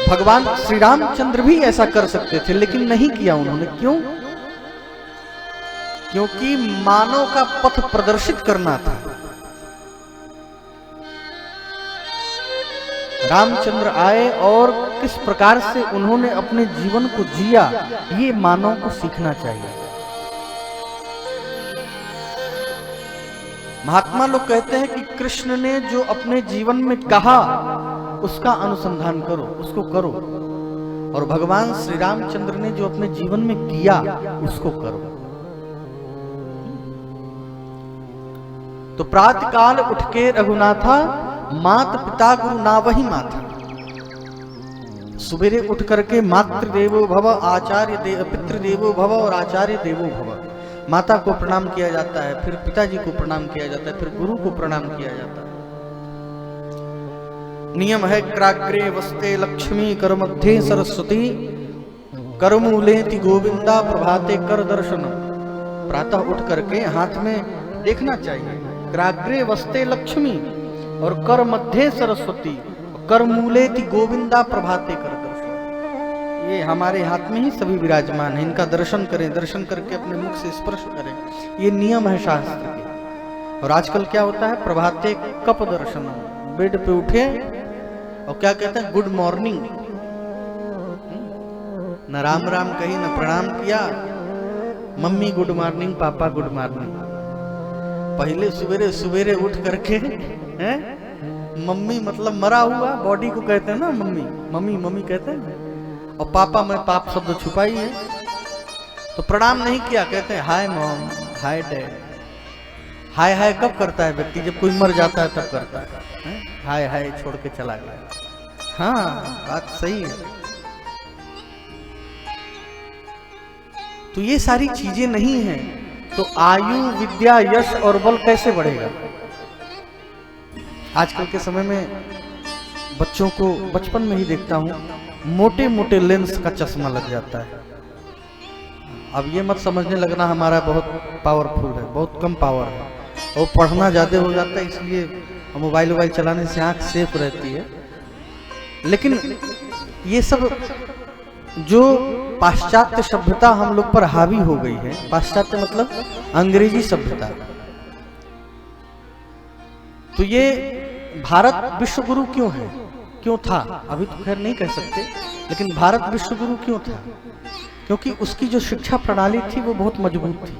भगवान श्री रामचंद्र भी ऐसा कर सकते थे, लेकिन नहीं किया उन्होंने। क्यों? क्योंकि मानव का पथ प्रदर्शित करना था। रामचंद्र आए और किस प्रकार से उन्होंने अपने जीवन को जिया, ये मानव को सीखना चाहिए। महात्मा लोग कहते हैं कि कृष्ण ने जो अपने जीवन में कहा उसका अनुसंधान करो, उसको करो, और भगवान श्री रामचंद्र ने जो अपने जीवन में किया उसको करो। तो प्रातः काल उठ के रघुनाथा, मात पिता गुरु ना वही माता। सुबेरे उठ करके मातृ देवो भव, आचार्य पितृ देवो भव और आचार्य देवो भव। माता को प्रणाम किया जाता है, फिर पिताजी को प्रणाम किया जाता है, फिर गुरु को प्रणाम किया जाता है। नियम है क्राग्रे वस्ते लक्ष्मी, कर मध्य सरस्वती, कर मूलेति गोविंदा, प्रभाते कर दर्शन। प्रातः उठ करके हाथ में देखना चाहिए, क्राग्रे वस्ते लक्ष्मी और कर मध्य सरस्वती, कर मूलेति गोविंदा, प्रभाते कर दर्शन। ये हमारे हाथ में ही सभी विराजमान है, इनका दर्शन करें, दर्शन करके अपने मुख से स्पर्श करें, ये नियम है शास्त्र के। और आजकल क्या होता है, प्रभाते कप दर्शन, बेड पे उठे और क्या कहते हैं, गुड मॉर्निंग, न राम राम कही न प्रणाम किया, मम्मी गुड मॉर्निंग, पापा गुड मॉर्निंग। पहले सवेरे सवेरे उठ करके हैं, मम्मी मतलब मरा हुआ बॉडी को कहते हैं ना मम्मी, मम्मी मम्मी कहते हैं, और पापा में पाप शब्द छुपाई है, तो प्रणाम नहीं किया, कहते हैं हाय मॉम, हाय डैड। हाय हाय कब करता है व्यक्ति, जब कोई मर जाता है तब करता है, हाय हाय छोड़ के चला गया। हाँ बात सही है। तो ये सारी चीजें नहीं हैं, तो आयु विद्या यश और बल कैसे बढ़ेगा? आजकल के समय में बच्चों को बचपन में ही देखता हूं, मोटे मोटे लेंस का चश्मा लग जाता है। अब ये मत समझने लगना हमारा बहुत पावरफुल है, बहुत कम पावर है, और पढ़ना ज्यादा हो जाता है, इसलिए मोबाइल वोबाइल चलाने से आंख सेफ रहती है। लेकिन ये सब जो पाश्चात्य सभ्यता हम लोग पर हावी हो गई है, पाश्चात्य मतलब अंग्रेजी सभ्यता, तो ये भारत विश्व गुरु क्यों है, क्यों था, अभी तो खैर नहीं कह सकते, लेकिन भारत विश्व गुरु क्यों था? क्योंकि उसकी जो शिक्षा प्रणाली थी वो बहुत मजबूत थी।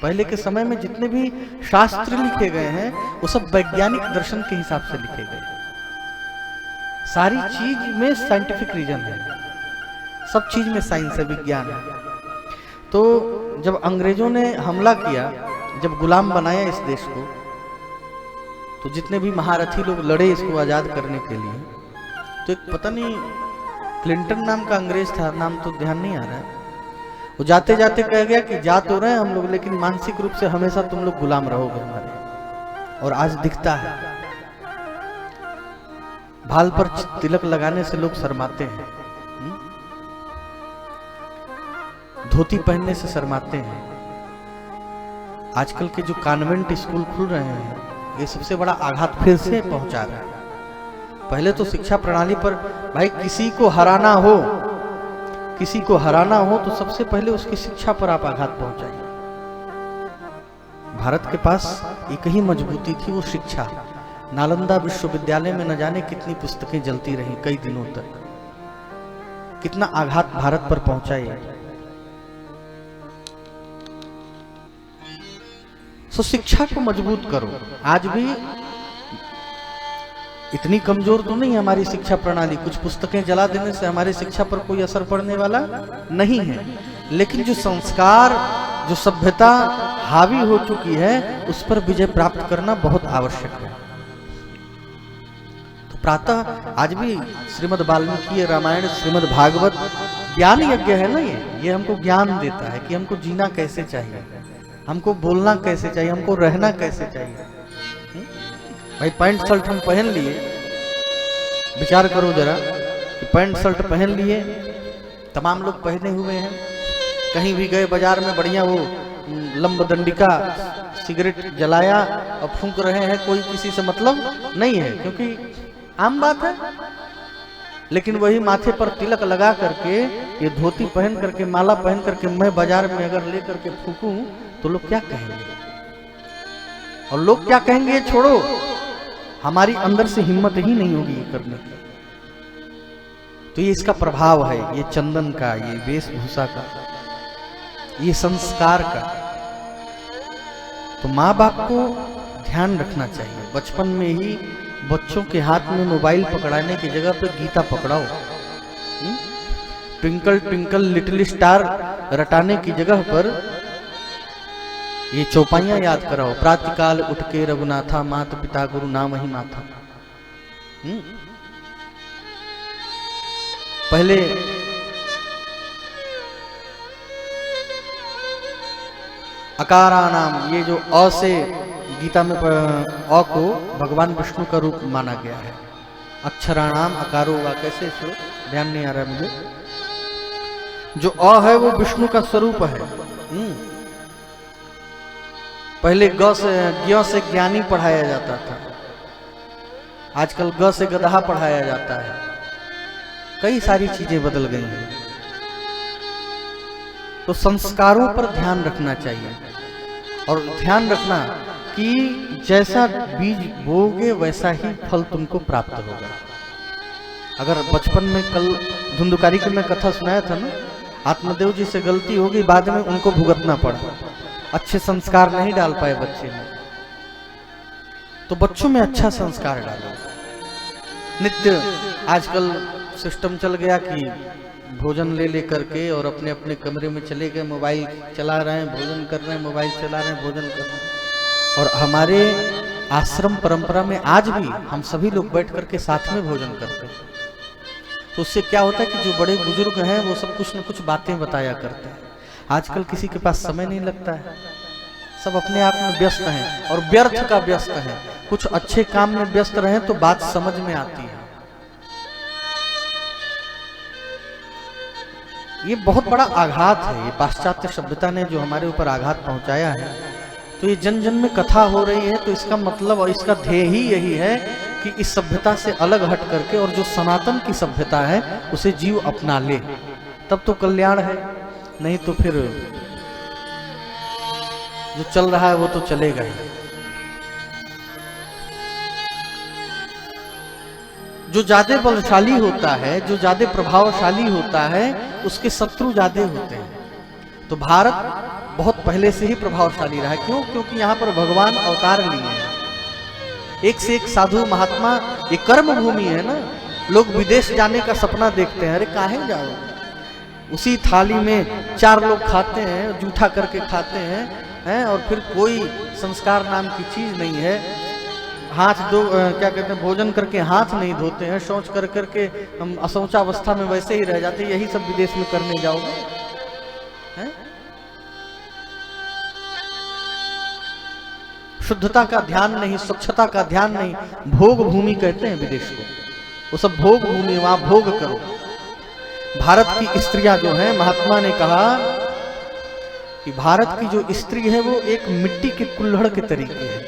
पहले के समय में जितने भी शास्त्र लिखे गए हैं वो सब वैज्ञानिक दर्शन के हिसाब से लिखे गए, सारी चीज में साइंटिफिक रीजन है, सब चीज में साइंस है, विज्ञान है। तो जब अंग्रेजों ने हमला किया, जब गुलाम बनाया इस देश को, तो जितने भी महारथी लोग लड़े इसको आजाद करने के लिए, तो एक पता नहीं क्लिंटन नाम का अंग्रेज था, नाम तो ध्यान नहीं आ रहा है, वो जाते जाते कह गया कि जा तो रहे हैं हम लोग, लेकिन मानसिक रूप से हमेशा तुम लोग गुलाम रहोगे हमारे। और आज दिखता है, भाल पर तिलक लगाने से लोग शर्माते हैं, धोती पहनने से शर्माते हैं। आजकल के जो कॉन्वेंट स्कूल खुल रहे हैं, ये सबसे बड़ा आघात फिर से पहुंचा रहा है। पहले तो शिक्षा प्रणाली पर भाई किसी को हराना हो, किसी को हराना हो तो सबसे पहले उसकी शिक्षा पर आप आघात पहुंचाइए। भारत के पास एक ही मजबूती थी, वो शिक्षा। नालंदा विश्वविद्यालय में न जाने कितनी पुस्तकें जलती रहीं कई दिनों तक, कितना आघात भारत पर पहुंचाई। तो शिक्षा को मजबूत करो। आज भी इतनी कमजोर तो नहीं हमारी शिक्षा प्रणाली, कुछ पुस्तकें जला देने से हमारी शिक्षा पर कोई असर पड़ने वाला नहीं है, लेकिन जो संस्कार, जो सभ्यता हावी हो चुकी है, उस पर विजय प्राप्त करना बहुत आवश्यक है। तो प्रातः आज भी श्रीमद् वाल्मीकि रामायण, श्रीमद् भागवत ज्ञान यज्ञ है ना, ये हमको ज्ञान देता है कि हमको जीना कैसे चाहिए, हमको बोलना कैसे चाहिए, हमको रहना कैसे चाहिए। भाई पैंट शर्ट हम पहन लिए, विचार करो जरा कि पैंट शर्ट पहन लिए, तमाम लोग पहने हुए हैं, कहीं भी गए बाजार में बढ़िया वो लंबदंडिका सिगरेट जलाया और फूंक रहे हैं, कोई किसी से मतलब नहीं है, क्योंकि आम बात है। लेकिन वही माथे पर तिलक लगा करके, ये धोती पहन करके, माला पहन करके मैं बाजार में अगर ले करके फूकूं तो लोग क्या कहेंगे? और लोग क्या कहेंगे ये छोड़ो, हमारी अंदर से हिम्मत ही नहीं होगी ये करने की। तो ये इसका प्रभाव है, ये चंदन का, ये वेशभूषा का, ये संस्कार का। तो माँ बाप को ध्यान रखना चाहिए, बचपन में ही बच्चों के हाथ में मोबाइल पकड़ाने की जगह पे गीता पकड़ाओ, ट्विंकल ट्विंकल लिटिल स्टार रटाने की जगह पर ये चौपाइयां याद कराओ, प्रातःकाल उठ के रघुनाथा, मात पिता गुरु नाम ही माथा। पहले अकारा नाम, ये जो अ से गीता में अ को भगवान विष्णु का रूप माना गया है। अक्षराणाम अकारो होगा कैसे, इसको ध्यान नहीं आ रहा है मुझे। जो अ है वो विष्णु का स्वरूप है। पहले ग से ज्ञानी पढ़ाया जाता था, आजकल ग से गधा पढ़ाया जाता है। कई सारी चीजें बदल गई हैं। तो संस्कारों पर ध्यान रखना चाहिए, और ध्यान रखना कि जैसा बीज बोओगे वैसा ही फल तुमको प्राप्त होगा। अगर बचपन में, कल धुंधुकारी की मैं कथा सुनाया था ना, आत्मदेव जी से गलती हो गई, बाद में उनको भुगतना पड़ा, अच्छे संस्कार नहीं डाल पाए बच्चे में। तो बच्चों में अच्छा संस्कार डालो। नित्य आजकल सिस्टम चल गया कि भोजन ले करके और अपने अपने कमरे में चले गए, मोबाइल चला रहे हैं, भोजन कर रहे हैं, मोबाइल चला रहे हैं, भोजन कर रहे हैं। और हमारे आश्रम परंपरा में आज भी हम सभी लोग बैठ करके साथ में भोजन करते हैं। तो उससे क्या होता है कि जो बड़े बुजुर्ग हैं वो सब कुछ न कुछ बातें बताया करते हैं। आजकल किसी के पास समय नहीं लगता है, सब अपने आप में व्यस्त हैं और व्यर्थ का व्यस्त हैं। कुछ अच्छे काम में व्यस्त रहें तो बात समझ में आती है। ये बहुत बड़ा आघात है, ये पाश्चात्य सभ्यता ने जो हमारे ऊपर आघात पहुंचाया है। तो ये जन जन में कथा हो रही है, तो इसका मतलब और इसका ध्येय ही यही है कि इस सभ्यता से अलग हट करके और जो सनातन की सभ्यता है उसे जीव अपना ले, तब तो कल्याण है। नहीं तो फिर जो चल रहा है वो तो चलेगा ही। जो ज्यादा बलशाली होता है, जो ज्यादा प्रभावशाली होता है, उसके शत्रु ज्यादा होते हैं। तो भारत बहुत पहले से ही प्रभावशाली रहा है। क्यों? क्योंकि यहाँ पर भगवान अवतार लिए हैं, एक से एक साधु महात्मा। ये कर्म भूमि है ना। लोग विदेश जाने का सपना देखते हैं, अरे काहे जाओ, उसी थाली में 4 लोग खाते हैं, जूठा करके खाते हैं, और फिर कोई संस्कार नाम की चीज नहीं है। हाथ दो क्या कहते हैं, भोजन करके हाथ नहीं धोते हैं, शौच कर करके हम अशौचा अवस्था में वैसे ही रह जाते हैं। यही सब विदेश में करने जाओगे हैं? शुद्धता का ध्यान नहीं, स्वच्छता का ध्यान नहीं। भोग भूमि कहते हैं विदेश को, वो सब भोग भूमि, वहां भोग करो। भारत की स्त्रियां जो हैं, महात्मा ने कहा कि भारत की जो स्त्री है वो एक मिट्टी के कुल्हड़ के तरीके है,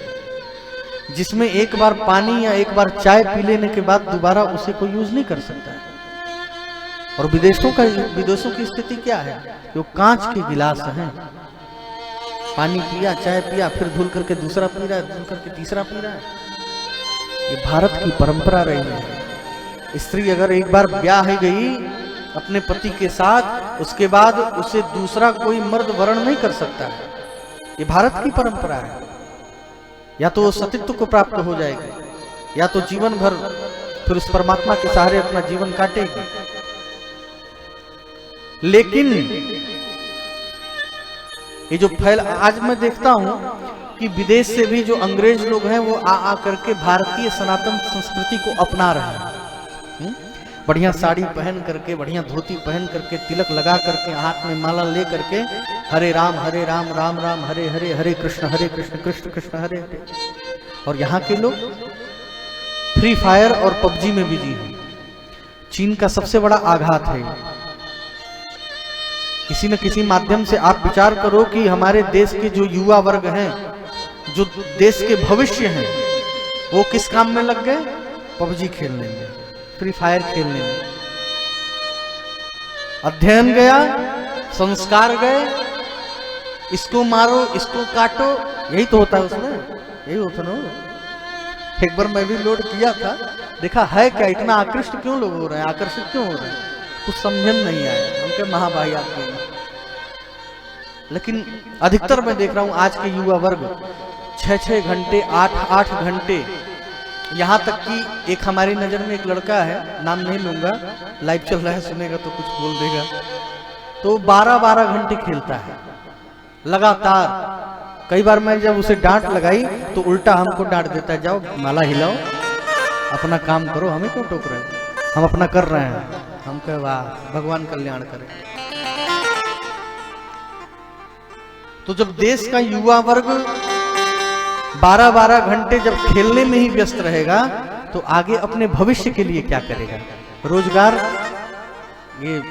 जिसमें एक बार पानी या एक बार चाय पी लेने के बाद दोबारा उसे कोई यूज नहीं कर सकता है। और विदेशों की स्थिति क्या है? वो कांच के गिलास हैं, पानी पिया, चाय पिया, फिर धुल करके दूसरा पी रहा है, धुल करके तीसरा पी रहा है। ये भारत की परंपरा रही है। स्त्री अगर एक बार ब्याह गई अपने पति के साथ, उसके बाद उसे दूसरा कोई मर्द वरण नहीं कर सकता है। ये भारत की परंपरा है। या तो वो सतीत्व को प्राप्त हो जाएगी, या तो जीवन भर फिर उस परमात्मा के सहारे अपना जीवन काटेगी। लेकिन ये जो आज मैं देखता हूं कि विदेश से भी जो अंग्रेज लोग हैं वो आ करके भारतीय सनातन संस्कृति को अपना रहे हैं। बढ़िया साड़ी पहन करके, बढ़िया धोती पहन करके, तिलक लगा करके, हाथ में माला ले करके, हरे राम राम राम हरे हरे, हरे कृष्ण कृष्ण कृष्ण हरे हरे। और यहाँ के लोग फ्री फायर और पबजी में बिजी हैं। चीन का सबसे बड़ा आघात है। किसी न किसी माध्यम से आप विचार करो कि हमारे देश के जो युवा वर्ग हैं, जो देश के भविष्य हैं, वो किस काम में लग गए? पबजी खेलने में, फ्री फायर खेलने में। अध्ययन गया, संस्कार गए, इसको मारो, इसको काटो, यही तो होता है उसमें, यही होता ना। एक बार मैं भी लोड किया था, देखा है क्या, इतना आकृष्ट क्यों लोग हो रहे हैं, आकर्षित क्यों हो रहे हैं, कुछ समझ में नहीं आया। उनके महाभाई आते हैं, लेकिन अधिकतर मैं देख रहा हूं आज के युवा वर्ग 6-6 घंटे, 8-8 घंटे, यहां तक कि एक हमारी नजर में एक लड़का है, नाम नहीं लूंगा, लाइव चल रहा है, सुनेगा तो कुछ बोल देगा, तो 12-12 घंटे खेलता है लगातार। कई बार मैं जब उसे डांट लगाई तो उल्टा हमको डांट देता है, जाओ माला हिलाओ, अपना काम करो, हमें क्यों टोक रहे हो, हम अपना कर रहे हैं। हम कहे वाह, भगवान कल्याण करे। तो जब देश का युवा वर्ग 12-12 घंटे जब खेलने में ही व्यस्त रहेगा, तो आगे अपने भविष्य के लिए क्या करेगा। रोजगार, ये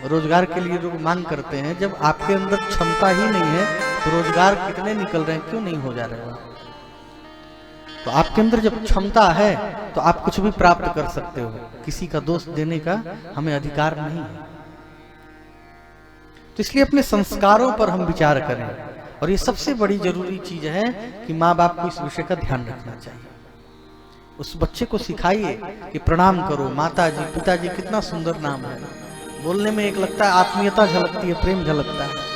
रोजगार के लिए लोग मांग करते हैं, जब आपके अंदर क्षमता ही नहीं है तो रोजगार कितने निकल रहे हैं, क्यों नहीं हो जा रहे हो। तो आपके अंदर जब क्षमता है तो आप कुछ भी प्राप्त कर सकते हो, किसी का दोष देने का हमें अधिकार नहीं है। तो इसलिए अपने संस्कारों पर हम विचार करें, और ये सबसे बड़ी जरूरी चीज है कि माँ बाप को इस विषय का ध्यान रखना चाहिए। उस बच्चे को सिखाइए कि प्रणाम करो, माताजी पिताजी, कितना सुंदर नाम है, बोलने में एक लगता है आत्मीयता झलकती है, प्रेम झलकता है।